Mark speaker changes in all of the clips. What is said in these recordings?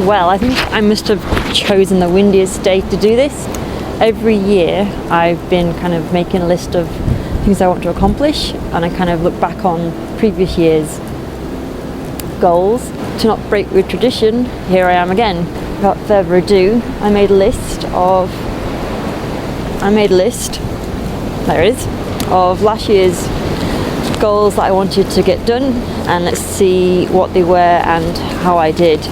Speaker 1: Well, I think I must have chosen the windiest day to do this. Every year I've been kind of making a list of things I want to accomplish, and I kind of look back on previous year's goals. To not break with tradition, here I am again. Without further ado, I made a list, there it is, of last year's goals that I wanted to get done, and let's see what they were and how I did.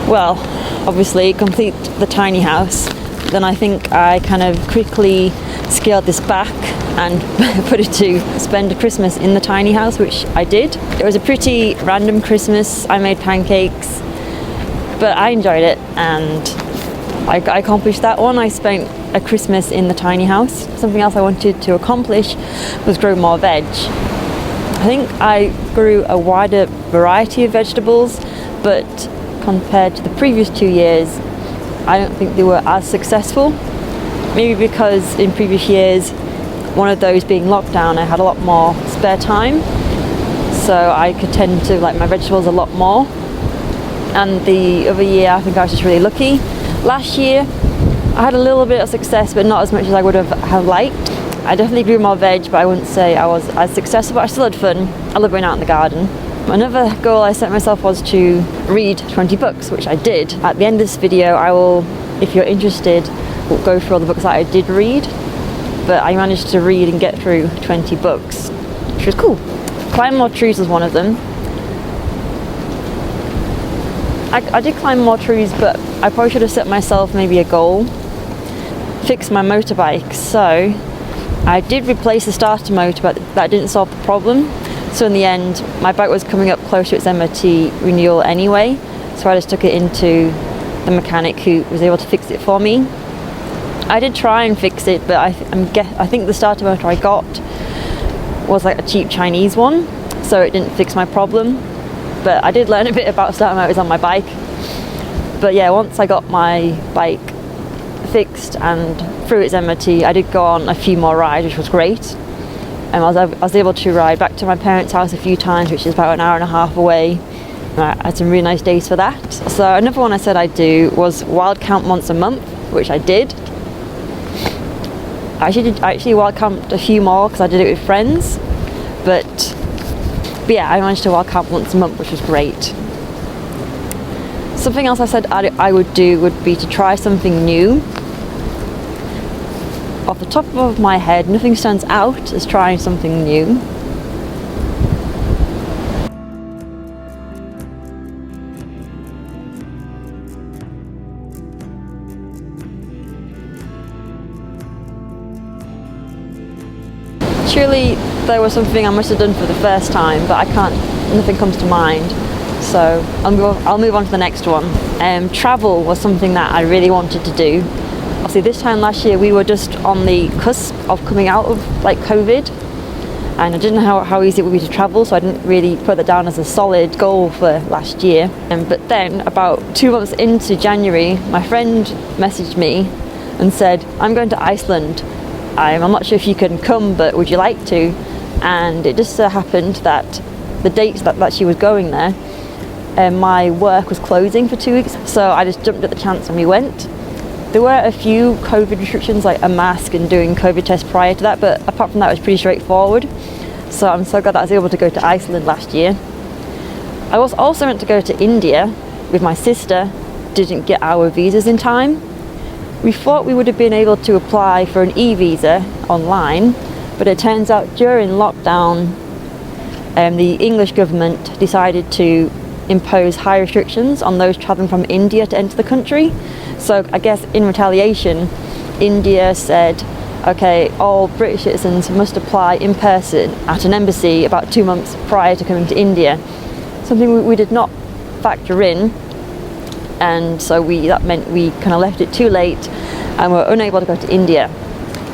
Speaker 1: Well, obviously complete the tiny house. Then I think I kind of quickly scaled this back and put it to spend a Christmas in the tiny house, which I did. It was a pretty random Christmas. I made pancakes, but I enjoyed it and I accomplished that one. I spent a Christmas in the tiny house. Something else I wanted to accomplish was grow more veg. I think I grew a wider variety of vegetables, but compared to the previous 2 years, I don't think they were as successful. Maybe because in previous years, one of those being lockdown, I had a lot more spare time, so I could tend to like my vegetables a lot more. And the other year, I think I was just really lucky. Last year, I had a little bit of success, but not as much as I would have liked. I definitely grew more veg, but I wouldn't say I was as successful, but I still had fun. I love going out in the garden. Another goal I set myself was to read 20 books, which I did. At the end of this video, I will, if you're interested, we'll go through all the books that I did read. But I managed to read and get through 20 books, which was cool. Climb more trees was one of them. I did climb more trees, but I probably should have set myself maybe a goal. Fix my motorbike. So I did replace the starter motor, but that didn't solve the problem. So in the end, my bike was coming up close to its MOT renewal anyway, so I just took it into the mechanic who was able to fix it for me. I did try and fix it, but I think the starter motor I got was like a cheap Chinese one, so it didn't fix my problem. But I did learn a bit about starter motors on my bike. But yeah, once I got my bike fixed and through its MOT, I did go on a few more rides, which was great. And I was able to ride back to my parents' house a few times, which is about an hour and a half away. I had some really nice days for that. So another one I said I'd do was wild camp once a month, which I did. I actually wild camped a few more because I did it with friends. But yeah, I managed to wild camp once a month, which was great. Something else I said I would do would be to try something new. Off the top of my head, nothing stands out as trying something new. Surely there was something I must have done for the first time, but nothing comes to mind. So I'll move on to the next one. Travel was something that I really wanted to do. Obviously this time last year we were just on the cusp of coming out of like COVID, and I didn't know how easy it would be to travel, so I didn't really put that down as a solid goal for last year. But then about 2 months into January, my friend messaged me and said, I'm going to Iceland. I'm not sure if you can come, but would you like to? And it just so happened that the dates that she was going there, my work was closing for 2 weeks, so I just jumped at the chance and we went. There were a few COVID restrictions, like a mask and doing COVID tests prior to that, but apart from that it was pretty straightforward. So I'm so glad that I was able to go to Iceland last year. I was also meant to go to India with my sister, didn't get our visas in time. We thought we would have been able to apply for an e-visa online, but it turns out during lockdown, the English government decided to impose high restrictions on those travelling from India to enter the country. So I guess in retaliation, India said, okay, all British citizens must apply in person at an embassy about 2 months prior to coming to India. Something we did not factor in, and so that meant we kind of left it too late and were unable to go to India.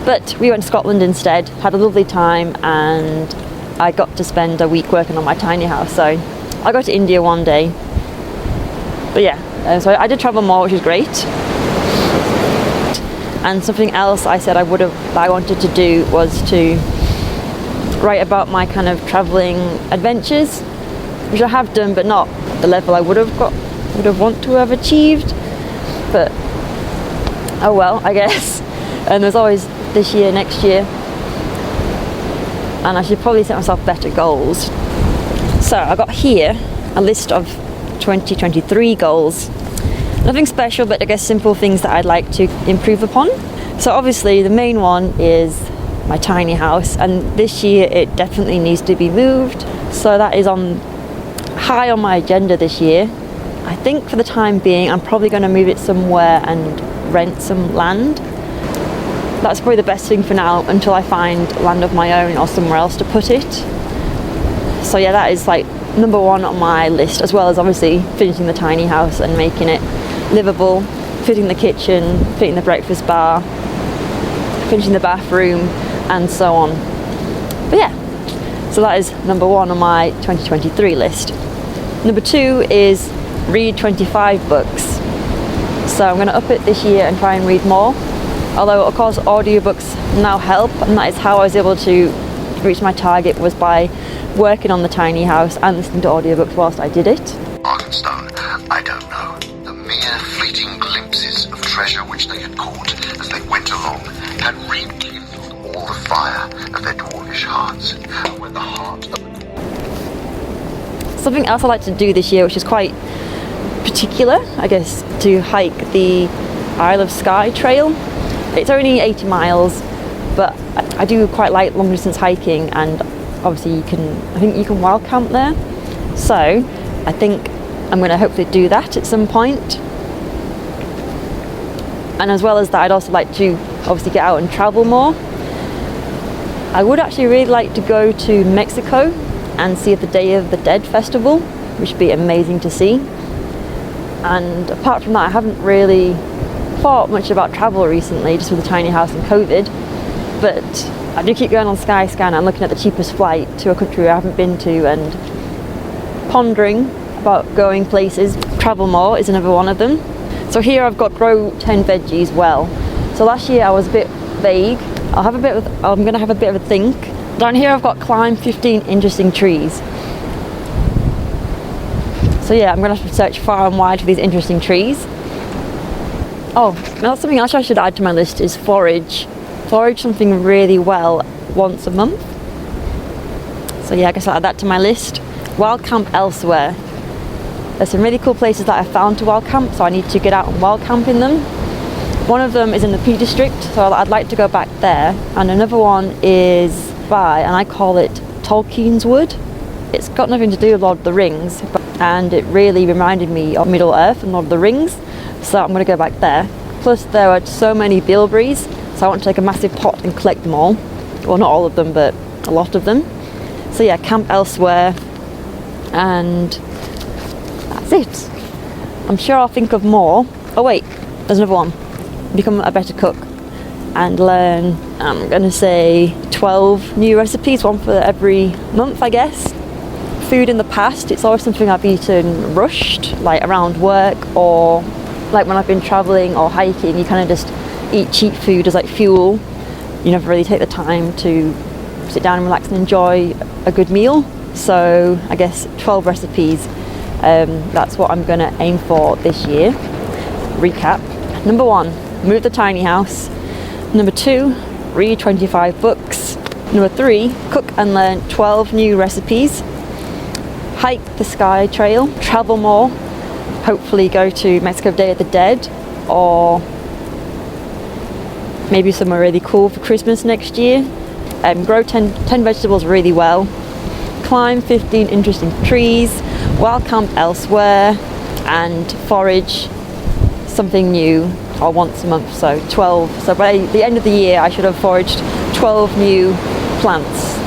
Speaker 1: But we went to Scotland instead, had a lovely time, and I got to spend a week working on my tiny house. So I'll go to India one day. But yeah, so I did travel more, which is great. And something else I said that I wanted to do was to write about my kind of travelling adventures, which I have done, but not the level I would have got would have want to have achieved, but oh well, I guess. And there's always this year, next year, and I should probably set myself better goals. So I got here a list of 2023 goals. Nothing special, but I guess simple things that I'd like to improve upon. So obviously the main one is my tiny house, and this year it definitely needs to be moved. So that is high on my agenda this year. I think for the time being I'm probably going to move it somewhere and rent some land. That's probably the best thing for now until I find land of my own or somewhere else to put it. So yeah, that is like number one on my list, as well as obviously finishing the tiny house and making it livable, fitting the kitchen, fitting the breakfast bar, finishing the bathroom, and so on. But yeah, so that is number one on my 2023 list. Number two is read 25 books. So I'm going to up it this year and try and read more. Although of course audiobooks now help, and that is how I was able to reach my target, was by working on the tiny house and listening to audiobooks whilst I did it.
Speaker 2: Arkenstone, I don't know. The mere fleeting glimpses of treasure which they had caught as they went along had rekindled all the fire of their dwarvish hearts. And when the heart of
Speaker 1: Something else I like to do this year, which is quite particular, I guess, to hike the Isle of Skye trail. It's only 80 miles, but I do quite like long distance hiking, and obviously I think you can wild camp there. So I think I'm going to hopefully do that at some point. And as well as that, I'd also like to obviously get out and travel more. I would actually really like to go to Mexico and see the Day of the Dead festival, which would be amazing to see. And apart from that, I haven't really thought much about travel recently, just with the tiny house and COVID. But I do keep going on Skyscanner and looking at the cheapest flight to a country I haven't been to, and pondering about going places. Travel more is another one of them. So here I've got grow 10 veggies well. So last year I was a bit vague. I'm going to have a bit of a think. Down here I've got climb 15 interesting trees. So yeah, I'm going to have to search far and wide for these interesting trees. Oh, now something else I should add to my list is forage. Forage something really well once a month. So yeah, I guess I'll add that to my list. Wild camp elsewhere. There's some really cool places that I found to wild camp, so I need to get out and wild camp in them. One of them is in the Peak District, so I'd like to go back there. And another one is and I call it Tolkien's Wood. It's got nothing to do with Lord of the Rings, and it really reminded me of Middle Earth and Lord of the Rings, so I'm going to go back there. Plus there are so many bilberries, so I want to take a massive pot and collect them all. Well, not all of them, but a lot of them. So yeah, camp elsewhere, and that's it. I'm sure I'll think of more. Oh wait, there's another one. Become a better cook and learn, I'm going to say 12 new recipes, one for every month, I guess. Food in the past, it's always something I've eaten rushed, like around work, or like when I've been travelling or hiking, you kind of just eat cheap food as like fuel. You never really take the time to sit down and relax and enjoy a good meal. So I guess 12 recipes, that's what I'm going to aim for this year. Recap. Number 1, move the tiny house. Number 2, read 25 books. Number 3, cook and learn 12 new recipes. Hike the Skye Trail, travel more, hopefully go to Mexico Day of the Dead, or maybe somewhere really cool for Christmas next year. Grow 10 vegetables really well. Climb 15 interesting trees, wild camp elsewhere, and forage something new, or once a month, so 12. So by the end of the year I should have foraged 12 new plants.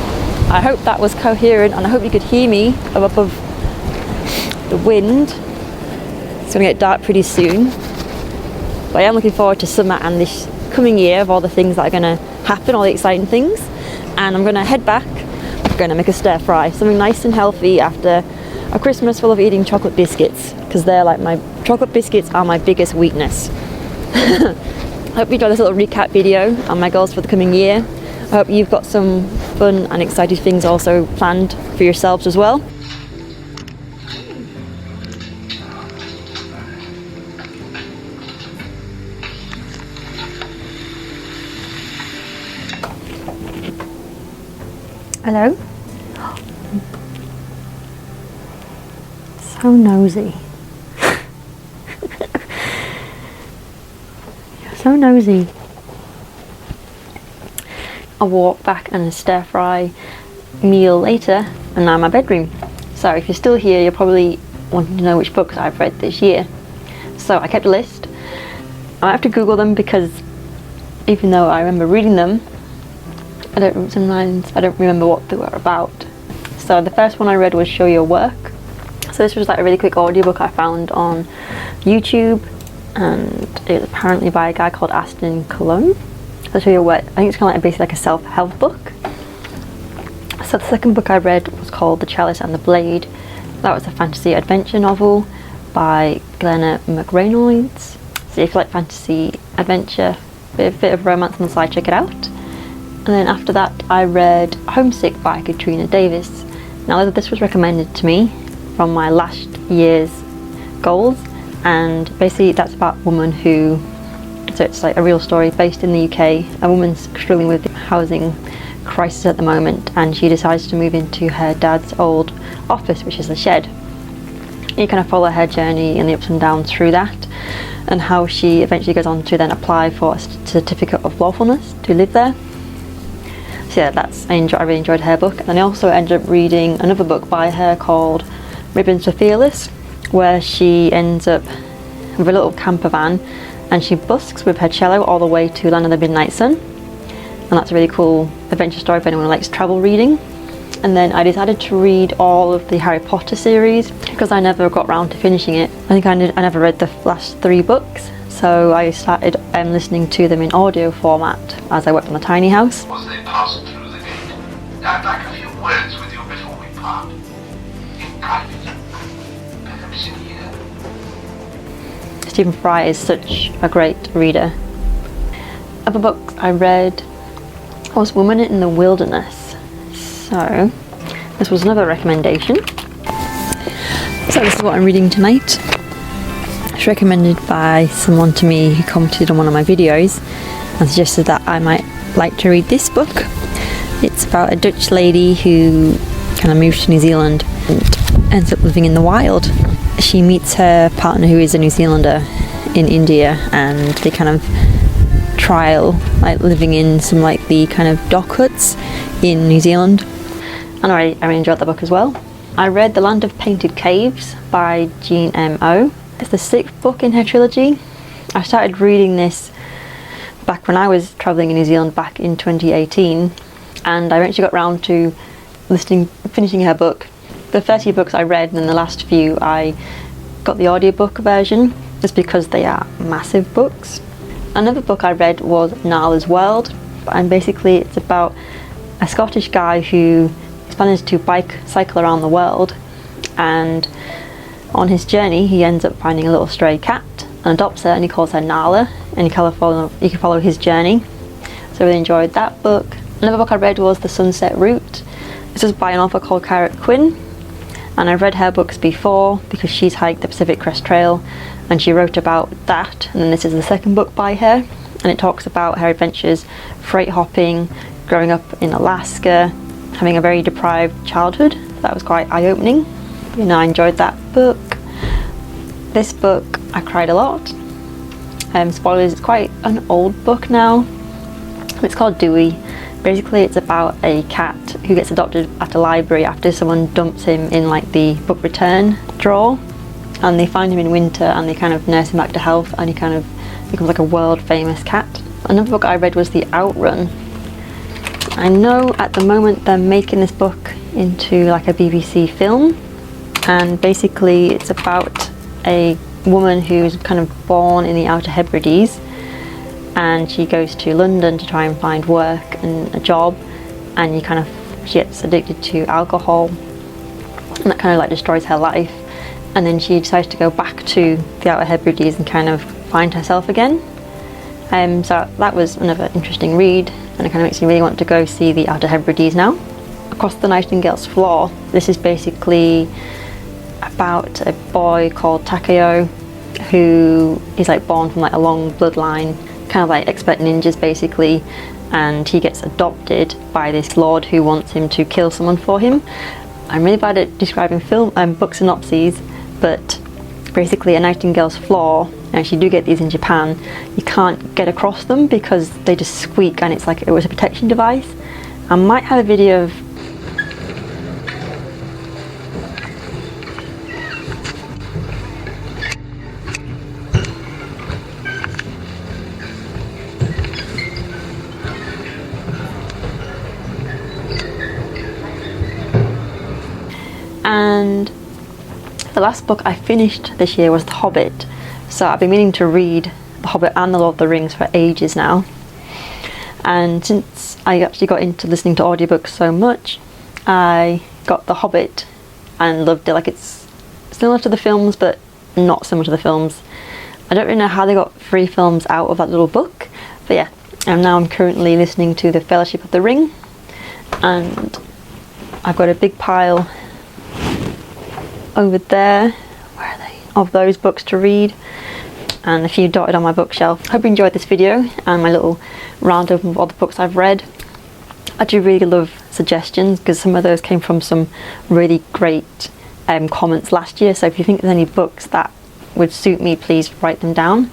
Speaker 1: I hope that was coherent, and I hope you could hear me above the wind. It's going to get dark pretty soon, but I am looking forward to summer and this coming year of all the things that are going to happen, all the exciting things. And I'm going to head back. I'm going to make a stir fry, something nice and healthy after a Christmas full of eating chocolate biscuits, because they're like chocolate biscuits are my biggest weakness. I hope you enjoyed this little recap video on my goals for the coming year. I hope you've got some fun and exciting things also planned for yourselves as well. Hello? So nosy. So nosy. I walk back and stir fry meal later, and now in my bedroom. So if you're still here, you're probably wanting to know which books I've read this year. So I kept a list. I have to Google them because even though I remember reading them, sometimes I don't remember what they were about. So the first one I read was Show Your Work. So this was like a really quick audiobook I found on YouTube, and it was apparently by a guy called Aston Cologne. So Show Your Work, I think it's kind of like basically like a self-help book. So the second book I read was called The Chalice and the Blade. That was a fantasy adventure novel by Glenna McReynolds. So if you like fantasy adventure, a bit of romance on the side, check it out. And then after that I read Homesick by Katrina Davis. Now this was recommended to me from my last year's goals, and basically that's about a woman who, so it's like a real story based in the UK. A woman's struggling with the housing crisis at the moment, and she decides to move into her dad's old office, which is a shed. You kind of follow her journey and the ups and downs through that, and how she eventually goes on to then apply for a certificate of lawfulness to live there. So yeah, I really enjoyed her book. And then I also ended up reading another book by her called Ribbons for Fearless, where she ends up with a little camper van and she busks with her cello all the way to Land of the Midnight Sun. And that's a really cool adventure story for anyone who likes travel reading. And then I decided to read all of the Harry Potter series because I never got round to finishing it. I think I never read the last 3 books, so I started listening to them in audio format as I worked on the tiny house.
Speaker 2: As they passed through the gate, I'd like a few words with you before we part. In private, perhaps in here.
Speaker 1: Stephen Fry is such a great reader. Other books I read was Woman in the Wilderness. So this was another recommendation. So this is what I'm reading tonight. It's recommended by someone to me who commented on one of my videos and suggested that I might like to read this book. It's about a Dutch lady who kind of moves to New Zealand and ends up living in the wild. She meets her partner who is a New Zealander in India, and they kind of trial like living in some like the kind of dock huts in New Zealand. And I really enjoyed that book as well. I read The Land of Painted Caves by Jean M.O. It's the 6th book in her trilogy. I started reading this back when I was travelling in New Zealand back in 2018, and I eventually got round to finishing her book. The first few books I read, and then the last few I got the audiobook version, just because they are massive books. Another book I read was Nala's World, and basically it's about a Scottish guy who plans to cycle around the world, and on his journey he ends up finding a little stray cat and adopts her, and he calls her Nala, and you can follow his journey. So I really enjoyed that book. Another book I read was The Sunset Route. This is by an author called Kara Quinn, and I've read her books before because she's hiked the Pacific Crest Trail and she wrote about that, and then this is the second book by her, and it talks about her adventures freight hopping, growing up in Alaska, having a very deprived childhood. That was quite eye-opening. I enjoyed that book. This book, I cried a lot. Spoilers, it's quite an old book now. It's called Dewey. Basically it's about a cat who gets adopted at a library after someone dumps him in like the book return drawer, and they find him in winter and they kind of nurse him back to health, and he kind of becomes like a world famous cat. Another book I read was The Outrun. I know at the moment they're making this book into like a BBC film, and basically it's about a woman who's kind of born in the Outer Hebrides, and she goes to London to try and find work and a job, and she gets addicted to alcohol, and that kind of like destroys her life, and then she decides to go back to the Outer Hebrides and kind of find herself again. So that was another interesting read, and it kind of makes me really want to go see the Outer Hebrides now. Across the Nightingale's Floor, this is basically about a boy called Takeo who is like born from like a long bloodline, kind of like expert ninjas basically, and he gets adopted by this lord who wants him to kill someone for him. I'm really bad at describing book synopses, but basically a nightingale's flaw, and actually you do get these in Japan, you can't get across them because they just squeak, and it's like it was a protection device. I might have a video of and the last book I finished this year was The Hobbit. So I've been meaning to read The Hobbit and The Lord of the Rings for ages now. And since I actually got into listening to audiobooks so much, I got The Hobbit and loved it. Like, it's similar to the films, but not similar to the films. I don't really know how they got 3 films out of that little book, but yeah. And now I'm currently listening to The Fellowship of the Ring, and I've got a big pile over there, where are they, of those books to read, and a few dotted on my bookshelf. Hope you enjoyed this video and my little roundup of all the books I've read. I do really love suggestions, because some of those came from some really great comments last year, so if you think there's any books that would suit me, please write them down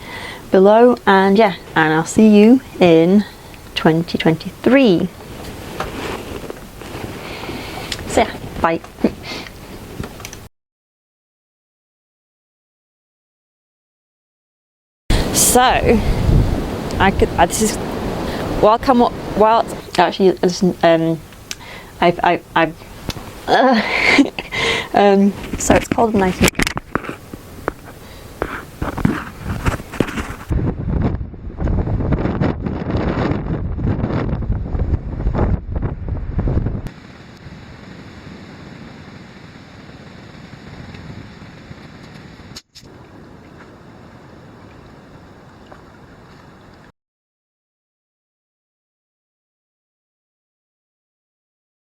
Speaker 1: below. And yeah, and I'll see you in 2023. So yeah, bye. So, this is, actually, listen, so it's called Nightingale.